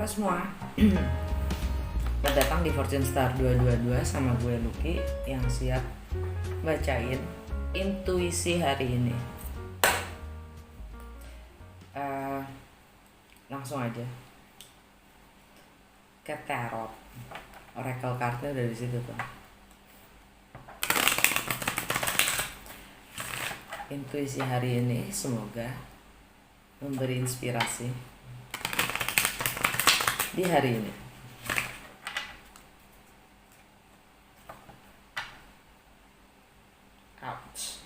Halo semua. Selamat datang di Fortune Star 222 sama gue Lucky yang siap bacain intuisi hari ini. Langsung aja ke tarot. Oracle cardnya dari situ tuh. Intuisi hari ini semoga memberi inspirasi di hari ini. Ouch.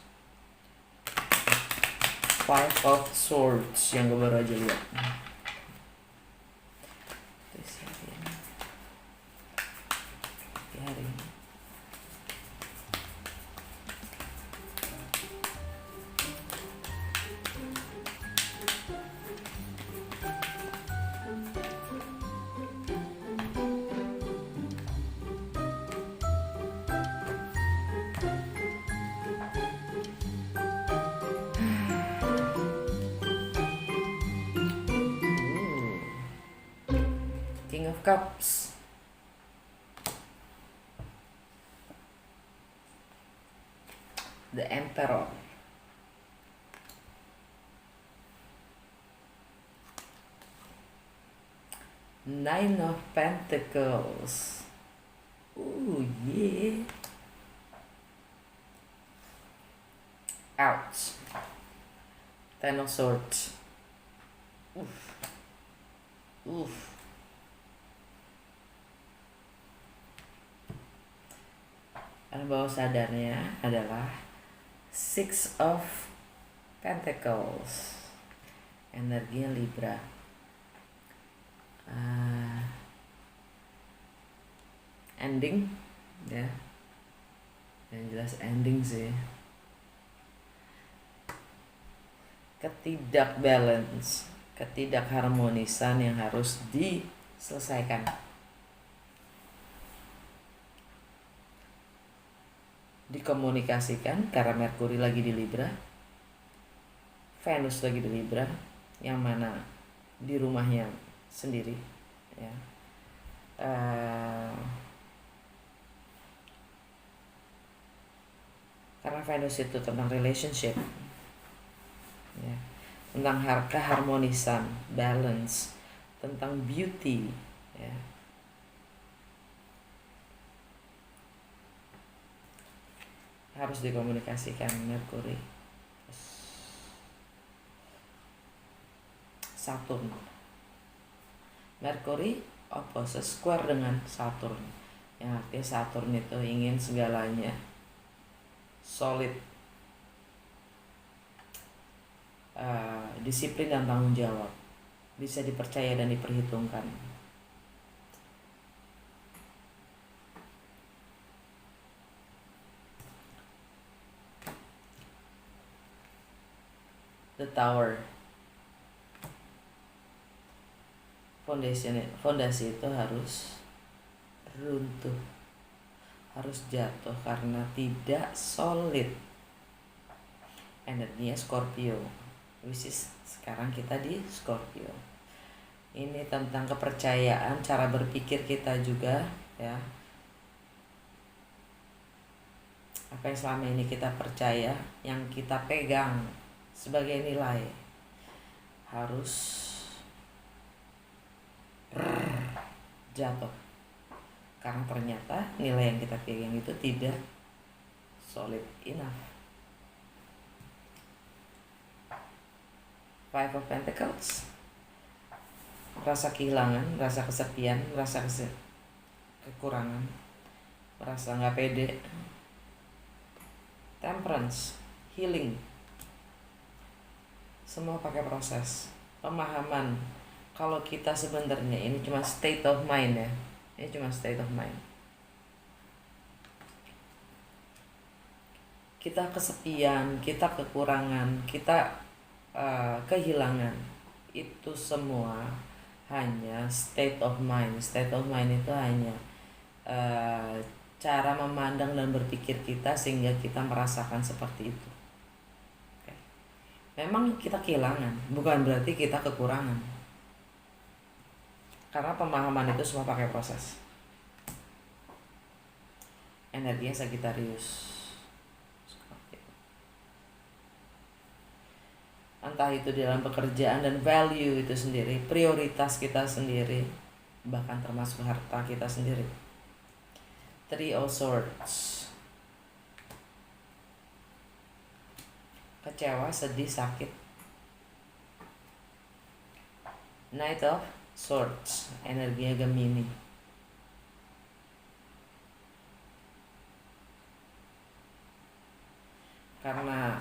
Five of Swords yang gue baru aja lihat. Intuisi hari ini. Di hari ini. King of Cups. The Emperor. Nine of Pentacles. Ooh, yeah. Ouch. Ten of Swords. Oof. Oof. Bawah sadarnya adalah Six of Pentacles. Energinya Libra. Ending ya, yang jelas ending sih. Ketidakharmonisan yang harus diselesaikan. Dikomunikasikan karena Merkuri lagi di Libra, Venus lagi di Libra, yang mana di rumahnya sendiri ya. Karena Venus itu tentang relationship ya, tentang keharmonisan, balance, tentang beauty ya. Harus dikomunikasikan Merkuri. Saturn. Merkuri opposite square dengan Saturn, yang artinya Saturn itu ingin segalanya solid, disiplin dan tanggung jawab, bisa dipercaya dan diperhitungkan. The Tower. Fondasi itu harus runtuh, harus jatuh karena tidak solid. Energinya Scorpio, which is sekarang kita di Scorpio. Ini tentang kepercayaan, cara berpikir kita juga ya. Apa yang selama ini kita percaya, yang kita pegang sebagai nilai, harus jatuh karena ternyata nilai yang kita pegang itu tidak solid enough. Five of Pentacles. Rasa kehilangan, rasa kesepian, rasa kekurangan, merasa nggak pede. Temperance, healing. Semua pakai proses, pemahaman kalau kita sebenarnya ini cuma state of mind ya. Ini cuma state of mind. Kita kesepian, kita kekurangan, kita kehilangan. Itu semua hanya state of mind. State of mind itu hanya cara memandang dan berpikir kita sehingga kita merasakan seperti itu. Memang kita kehilangan, bukan berarti kita kekurangan. Karena pemahaman itu semua pakai proses. Energinya Sagittarius. Entah itu dalam pekerjaan dan value itu sendiri, prioritas kita sendiri, bahkan termasuk harta kita sendiri. Three of Swords. Kecewa, sedih, sakit. Knight of Swords, energinya Gemini. Karena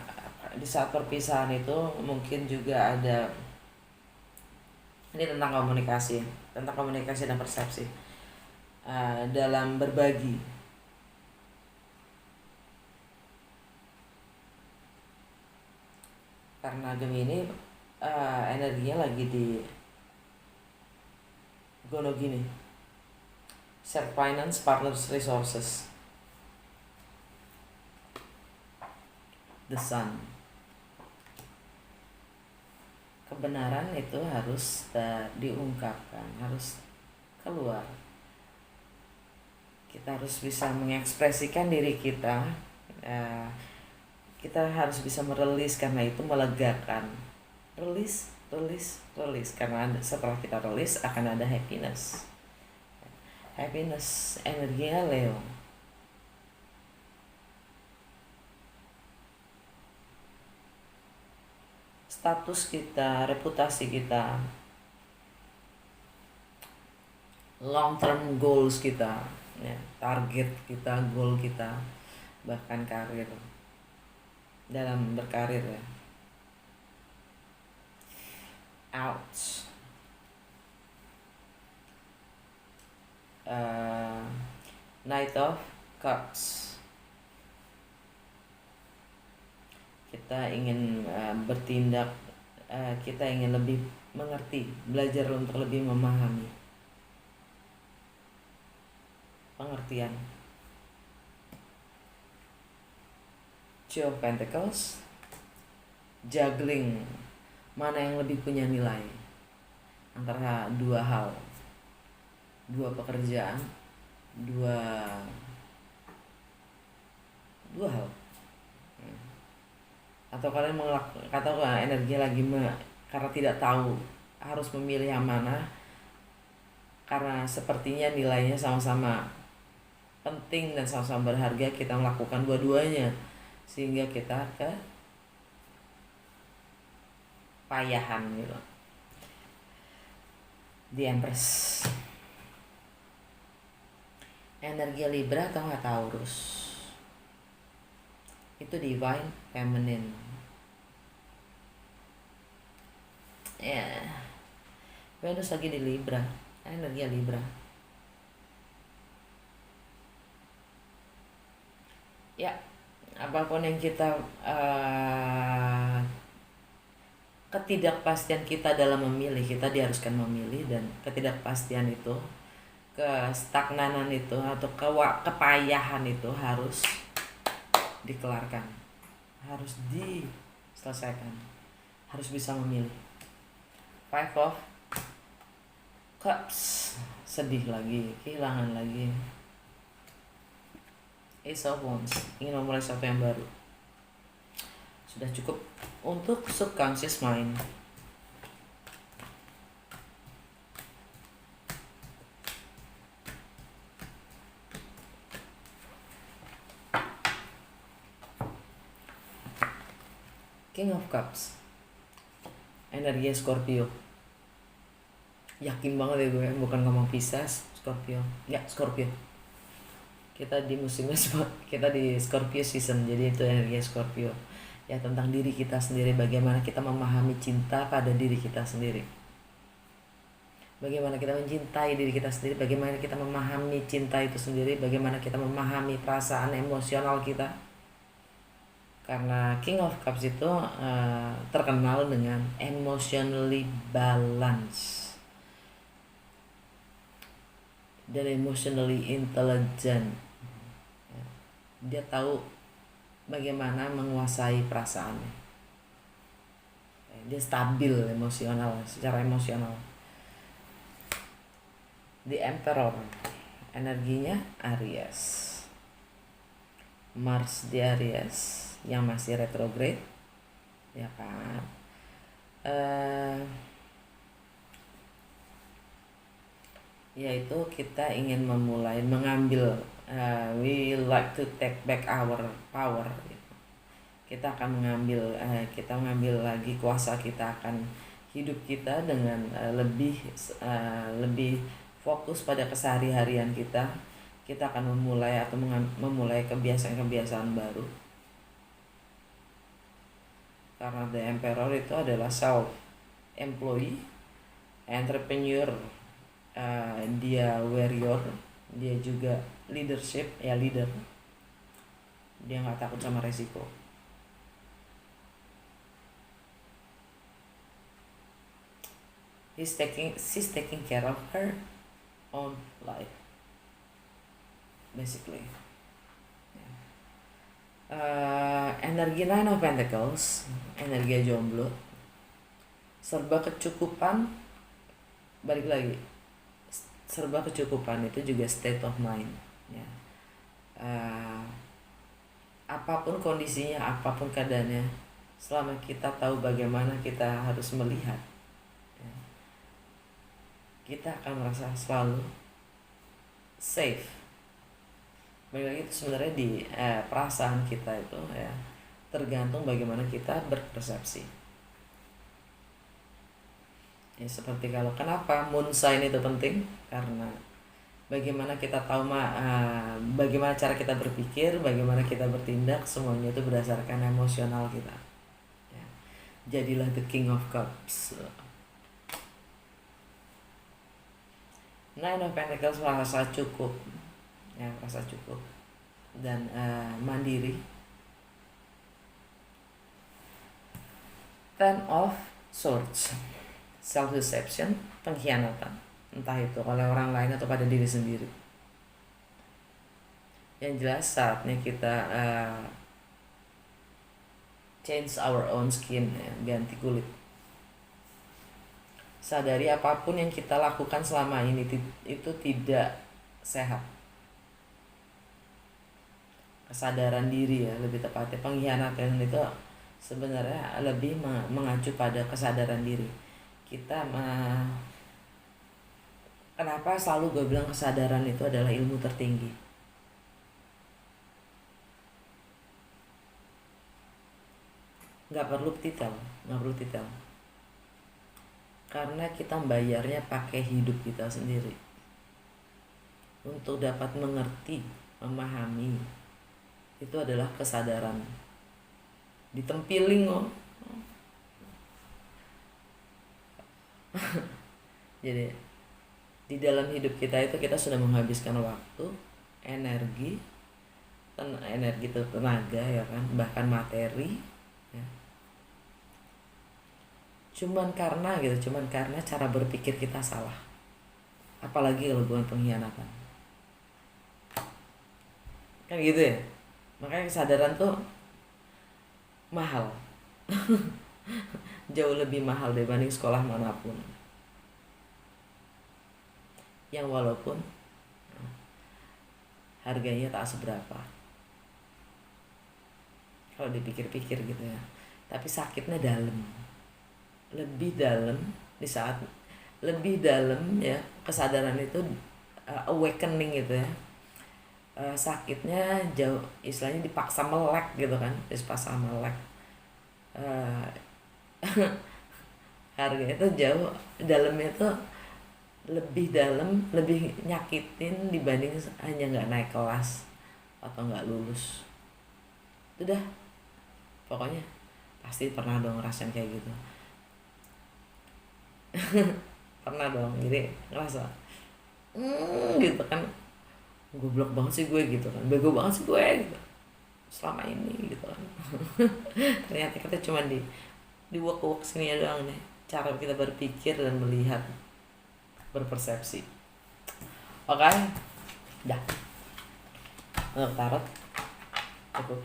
di saat perpisahan itu mungkin juga ada, ini tentang komunikasi dan persepsi dalam berbagi. Karena Gemini energinya lagi di gono gini, share finance, partners, resources. The Sun. Kebenaran itu harus diungkapkan, harus keluar. Kita harus bisa mengekspresikan diri kita. Kita harus bisa merilis, karena itu melegakan. Rilis. Karena setelah kita rilis akan ada happiness. Energinya Leo. Status kita, reputasi kita, long term goals kita, ya, target kita, goal kita, bahkan karir, dalam berkarir ya. Ouch. Knight of Cups. Kita ingin bertindak, kita ingin lebih mengerti, belajar untuk lebih memahami. Pengertian. Two of Pentacles. Juggling, mana yang lebih punya nilai antara dua hal, dua pekerjaan, dua hal. Atau kalian energi lagi karena tidak tahu harus memilih yang mana, karena sepertinya nilainya sama-sama penting dan sama-sama berharga, kita melakukan dua-duanya sehingga kita payahan gitu. The Empress. Energi Libra atau Taurus. Itu divine feminine. Ya, Venus lagi di Libra, energi Libra. Ya, apapun yang kita ketidakpastian kita dalam memilih, kita diharuskan memilih, dan ketidakpastian itu, kestagnanan itu, atau kepayahan itu harus dikelarkan, harus diselesaikan, harus bisa memilih. Five of Cups, sedih lagi, kehilangan lagi. Ace of Wands, ingin memulai sesuatu yang baru. Sudah cukup untuk subconscious mind. King of Cups, energi Scorpio. Yakin banget ya gue, bukan ngomong Pisces, Scorpio. Ya, Scorpio. Kita di musimnya, kita di Scorpio season, jadi itu energi Scorpio. Ya, tentang diri kita sendiri, bagaimana kita memahami cinta pada diri kita sendiri. Bagaimana kita mencintai diri kita sendiri, bagaimana kita memahami cinta itu sendiri, bagaimana kita memahami perasaan emosional kita. Karena King of Cups itu terkenal dengan emotionally balance dan emotionally intelligent. Dia tahu bagaimana menguasai perasaannya. Dia stabil emosional, secara emosional. The Emperor, energinya Aries. Mars di Aries yang masih retrograde, ya kan. Yaitu kita ingin mengambil, we like to take back our power. Kita akan mengambil lagi kuasa kita akan hidup kita dengan lebih fokus pada kesehari-harian kita. Kita akan memulai kebiasaan-kebiasaan baru. Karena The Emperor itu adalah self employee, entrepreneur, dia warrior, dia juga leadership, ya leader. Dia nggak takut sama resiko. She's taking care of her own life, basically. Energi Nine of Pentacles, energi jomblo, serba kecukupan. Balik lagi, serba kecukupan itu juga state of mind, ya. Apapun kondisinya, apapun keadaannya, selama kita tahu bagaimana kita harus melihat, ya, kita akan merasa selalu safe. Balik lagi, itu sebenarnya di perasaan kita itu, ya, tergantung bagaimana kita berpersepsi. Ya, seperti kenapa moon sign itu penting, karena bagaimana kita tahu bagaimana cara kita berpikir, bagaimana kita bertindak, semuanya itu berdasarkan emosional kita, ya. Jadilah the King of Cups. Nine of Pentacles merasa cukup, ya, merasa cukup dan mandiri. Ten of Swords, self deception, pengkhianatan, entah itu oleh orang lain atau pada diri sendiri. Yang jelas saatnya kita change our own skin, ya, ganti kulit. Sadari apapun yang kita lakukan selama ini itu tidak sehat. Kesadaran diri, ya, lebih tepatnya. Pengkhianatan itu sebenarnya lebih mengacu pada kesadaran diri kita. Kenapa selalu gue bilang kesadaran itu adalah ilmu tertinggi? Nggak perlu detail, karena kita membayarnya pakai hidup kita sendiri. Untuk dapat mengerti, memahami, itu adalah kesadaran. Ditempiling kok. Jadi di dalam hidup kita itu kita sudah menghabiskan waktu, energi, tenaga, ya kan, bahkan materi, ya. Cuman karena cara berpikir kita salah. Apalagi kalau bukan pengkhianatan. Kan gitu ya. Makanya kesadaran tuh mahal. Jauh lebih mahal dibanding sekolah manapun. Yang walaupun harganya tak seberapa kalau dipikir-pikir gitu, ya. Tapi sakitnya dalam. Lebih dalam, di saat lebih dalam, ya, kesadaran itu awakening gitu, ya. Sakitnya jauh, istilahnya dipaksa melek gitu kan, dipaksa melek. Harganya itu jauh, dalamnya itu lebih dalam, lebih nyakitin dibanding hanya nggak naik kelas atau nggak lulus. Itu dah, pokoknya pasti pernah dong ngerasain kayak gitu. Pernah dong, jadi ngerasa gitu kan, goblok banget sih gue gitu kan, bego banget sih gue gitu selama ini gitu kan. Ternyata kita cuma di walk sini doang nih, cara kita berpikir dan melihat, berpersepsi. Oke, dah, untuk tarot cukup.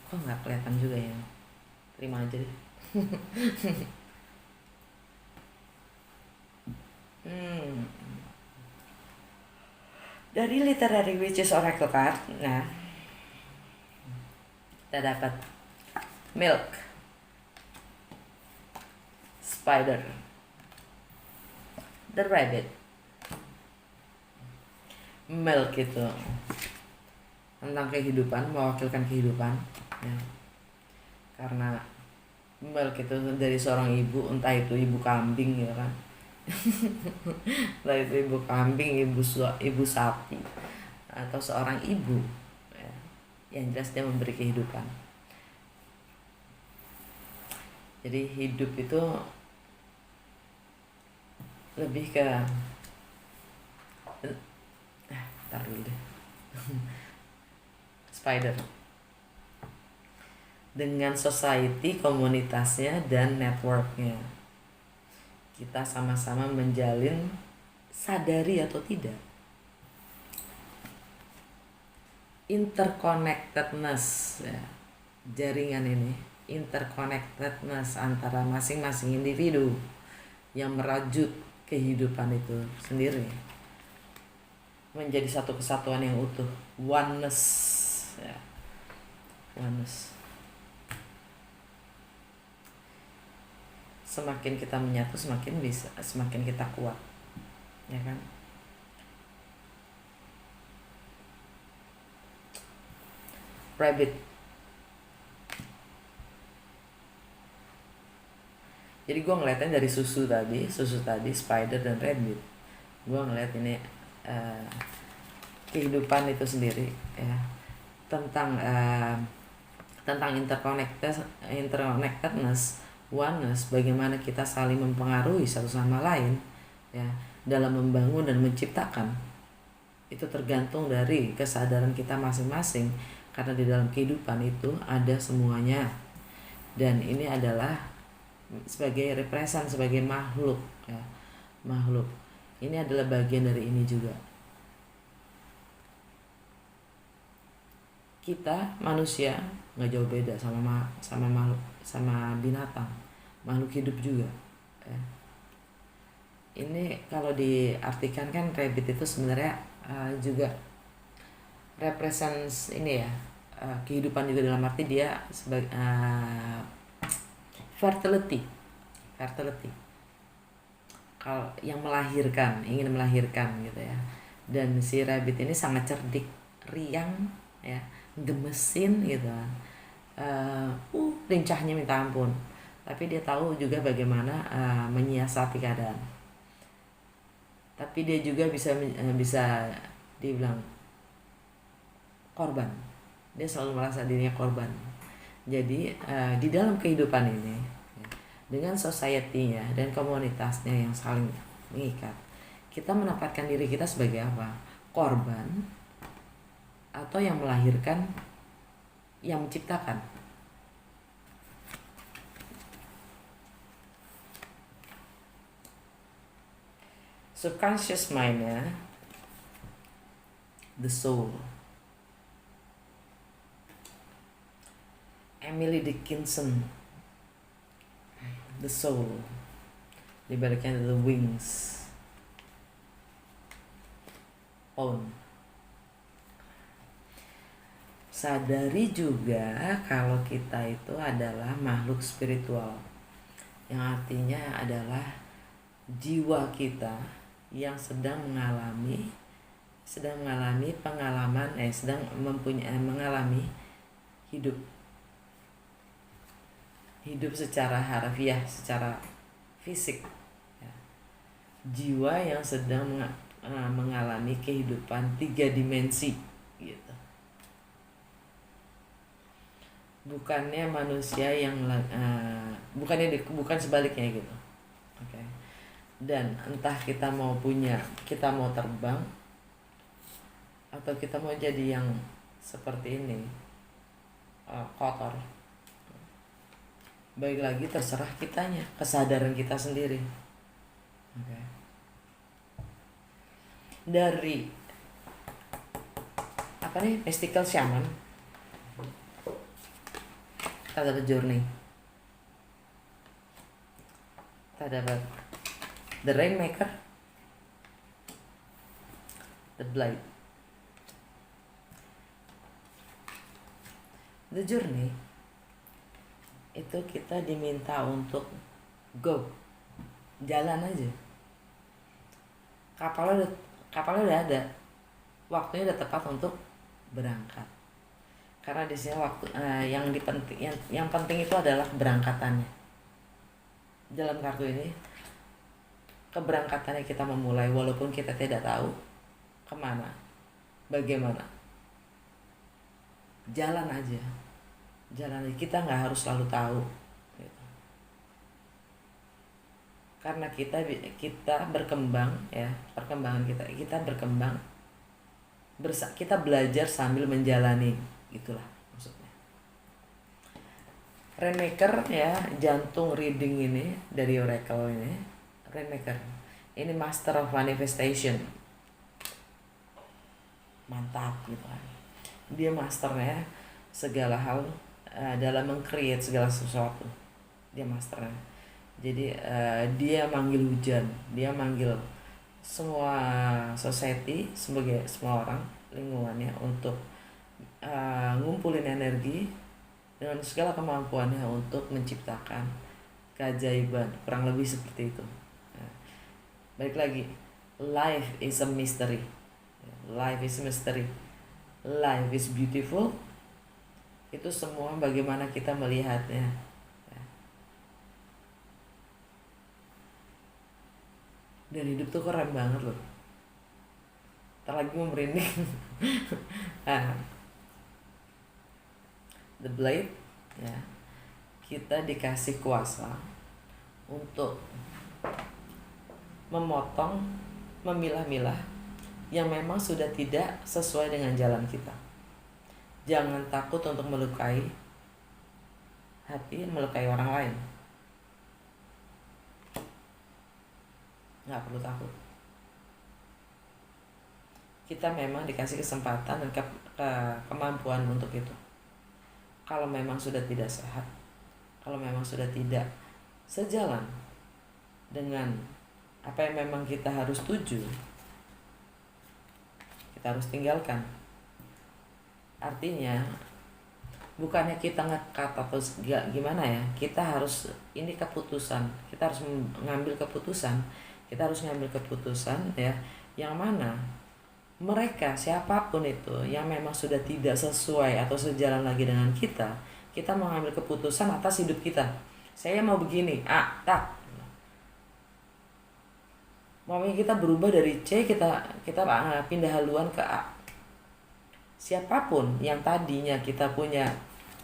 Kok nggak kelihatan juga ya? terima aja deh. hmm. Dari literary witches oracle card, nah kita dapat milk, spider, the rabbit. Milk itu tentang kehidupan, mewakilkan kehidupan ya. Karena milk itu dari seorang ibu, entah itu ibu kambing ya kan, entah itu ibu kambing, ibu sapi, atau seorang ibu ya. Yang jelas dia memberi kehidupan. Jadi hidup itu lebih ke tar dulu deh. Spider dengan society, komunitasnya, dan networknya, kita sama-sama menjalin, sadari atau tidak, interconnectedness ya. Jaringan ini, interconnectedness antara masing-masing individu yang merajut kehidupan itu sendiri menjadi satu kesatuan yang utuh, oneness ya. Oneness. Semakin kita menyatu, semakin kita kuat ya kan. Rabbit, jadi gue ngeliatnya dari susu tadi, spider dan rabbit. Gue ngeliat ini kehidupan itu sendiri ya, tentang interconnectedness, oneness, bagaimana kita saling mempengaruhi satu sama lain ya dalam membangun dan menciptakan. Itu tergantung dari kesadaran kita masing-masing, karena di dalam kehidupan itu ada semuanya, dan ini adalah sebagai represent, sebagai makhluk ya, makhluk ini adalah bagian dari ini juga. Kita manusia nggak jauh beda sama makhluk, sama binatang, makhluk hidup juga ya. Ini kalau diartikan kan rabbit itu sebenarnya juga represents ini ya, kehidupan juga, dalam arti dia sebagai fertility. Kalau yang melahirkan, ingin melahirkan gitu ya. Dan si rabbit ini sangat cerdik, riang ya, gemesin gitu. Lincahnya minta ampun. Tapi dia tahu juga bagaimana menyiasati keadaan. Tapi dia juga bisa dibilang korban. Dia selalu merasa dirinya korban. Jadi di dalam kehidupan ini, dengan society-nya dan komunitasnya yang saling mengikat, kita menempatkan diri kita sebagai apa? Korban atau yang melahirkan, yang menciptakan. Subconscious mind-nya, the soul. Emily Dickinson, the soul, dibaliknya the wings, on. Sadari juga kalau kita itu adalah makhluk spiritual, yang artinya adalah jiwa kita yang sedang mengalami pengalaman, mengalami hidup secara harfiah, secara fisik ya. Jiwa yang sedang mengalami kehidupan 3 dimensi gitu. Bukannya manusia yang bukan sebaliknya gitu. Oke. Dan entah kita mau terbang atau kita mau jadi yang seperti ini, kotor. Baik lagi terserah kitanya, kesadaran kita sendiri. Okay. Dari mystical shaman, kita dapat journey. kita dapat the Rainmaker, the Blade, the Journey. Itu kita diminta untuk go, jalan aja. Kapalnya udah ada, waktunya udah tepat untuk berangkat. Karena di sini waktu yang penting itu adalah keberangkatannya. Dalam kartu ini keberangkatannya kita memulai walaupun kita tidak tahu kemana, bagaimana. Jalan aja. Kita nggak harus selalu tahu gitu. Karena kita berkembang ya, perkembangan kita berkembang kita belajar sambil menjalani, itulah maksudnya. Rainmaker ya, jantung reading ini dari Oracle ini. Rainmaker ini Master of Manifestation, mantap gitu kan. Dia masternya segala hal dalam meng-create segala sesuatu, dia masternya. Jadi dia manggil hujan, dia manggil semua society, sebagai semua orang lingkungannya untuk ngumpulin energi dengan segala kemampuannya untuk menciptakan keajaiban, kurang lebih seperti itu. Balik lagi, life is a mystery, life is a mystery, life is beautiful. Itu semua bagaimana kita melihatnya. Dan hidup tuh keren banget loh. Ntar lagi mau merinding. The Blade ya, kita dikasih kuasa untuk memotong, memilah-milah yang memang sudah tidak sesuai dengan jalan kita. Jangan takut untuk melukai hati, melukai orang lain. Nggak perlu takut. Kita memang dikasih kesempatan dan kemampuan untuk itu. Kalau memang sudah tidak sehat, kalau memang sudah tidak sejalan dengan apa yang memang kita harus tuju, kita harus tinggalkan. Artinya bukannya kita ngekat atau gimana ya, kita harus, ini keputusan, kita harus mengambil keputusan, ya, yang mana mereka siapapun itu yang memang sudah tidak sesuai atau sejalan lagi dengan kita mengambil keputusan atas hidup kita. Saya mau begini, tak. Maunya kita berubah dari C, kita pindah haluan ke A. Siapapun yang tadinya kita punya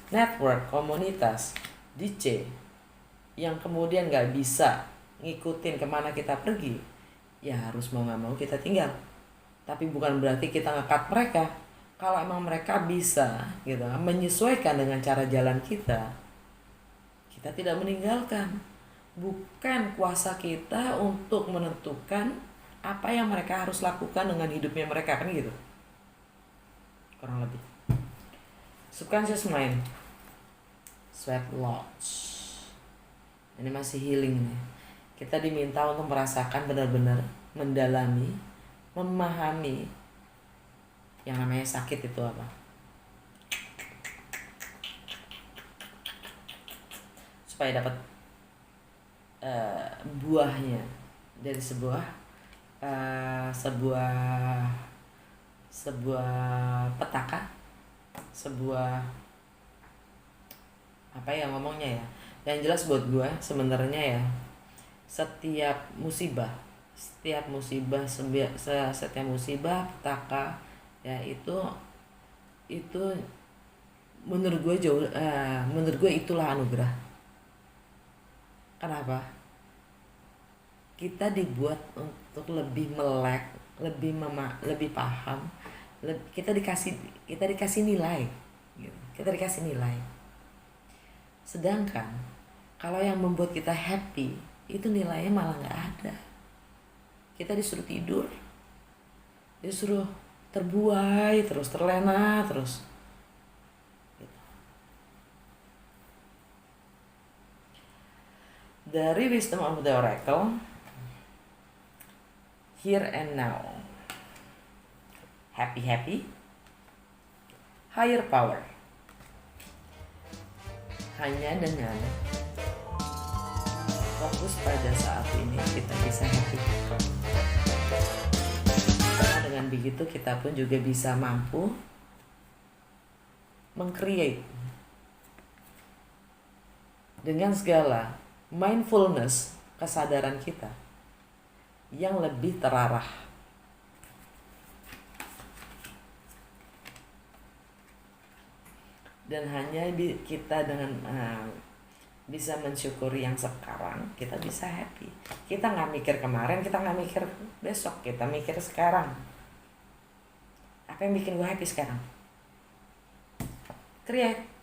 network, komunitas di C, yang kemudian gak bisa ngikutin kemana kita pergi, ya harus mau gak mau kita tinggal. Tapi bukan berarti kita ngekat mereka. Kalau emang mereka bisa gitu menyesuaikan dengan cara jalan kita tidak meninggalkan. Bukan kuasa kita untuk menentukan apa yang mereka harus lakukan dengan hidupnya mereka, kan gitu kurang lebih. Subconscious mind, sweat lodge, ini masih healing nih. Kita diminta untuk merasakan benar-benar, mendalami, memahami yang namanya sakit itu apa. Supaya dapat buahnya dari sebuah petaka, sebuah apa ya ngomongnya ya. Yang jelas buat gue sebenarnya ya, setiap musibah, petaka ya, itu menurut gue itulah anugerah. Kenapa? Kita dibuat untuk lebih melek, lebih paham, kita dikasih nilai gitu. Kita dikasih nilai. Sedangkan kalau yang membuat kita happy itu nilainya malah nggak ada. Kita disuruh tidur, disuruh terbuai terus, terlena terus gitu. Dari wisdom of the oracle, here and now, happy, higher power. Hanya dengan fokus pada saat ini kita bisa happy. Karena dengan begitu kita pun juga bisa mampu meng-create dengan segala mindfulness, kesadaran kita yang lebih terarah. Dan hanya kita dengan bisa mensyukuri yang sekarang, kita bisa happy. Kita nggak mikir kemarin, kita nggak mikir besok, kita mikir sekarang. Apa yang bikin gue happy sekarang? Create.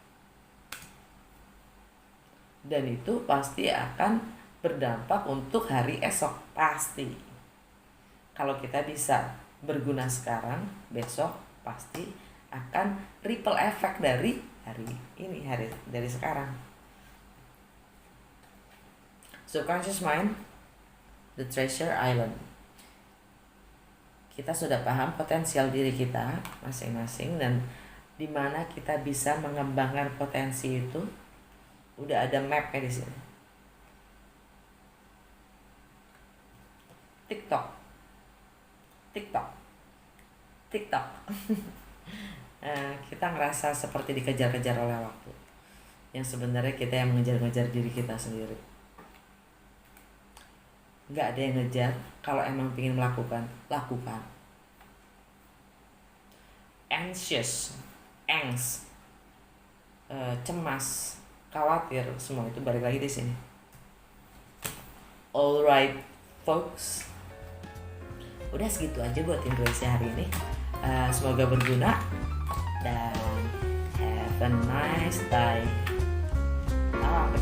Dan itu pasti akan berdampak untuk hari esok, pasti. Kalau kita bisa berguna sekarang, besok pasti akan ripple effect dari hari ini, dari sekarang. Subconscious mind, the treasure island. Kita sudah paham potensial diri kita masing-masing dan di mana kita bisa mengembangkan potensi itu. Udah ada mapnya di sini. TikTok. Kita ngerasa seperti dikejar-kejar oleh waktu. Yang sebenarnya kita yang mengejar-ngejar diri kita sendiri. Gak ada yang ngejar. Kalau emang pengen melakukan, lakukan. Anxious, cemas, khawatir, semua itu balik lagi di sini. Alright, folks. Udah segitu aja buat intuisi hari ini. Semoga berguna dan have a nice day. Salam.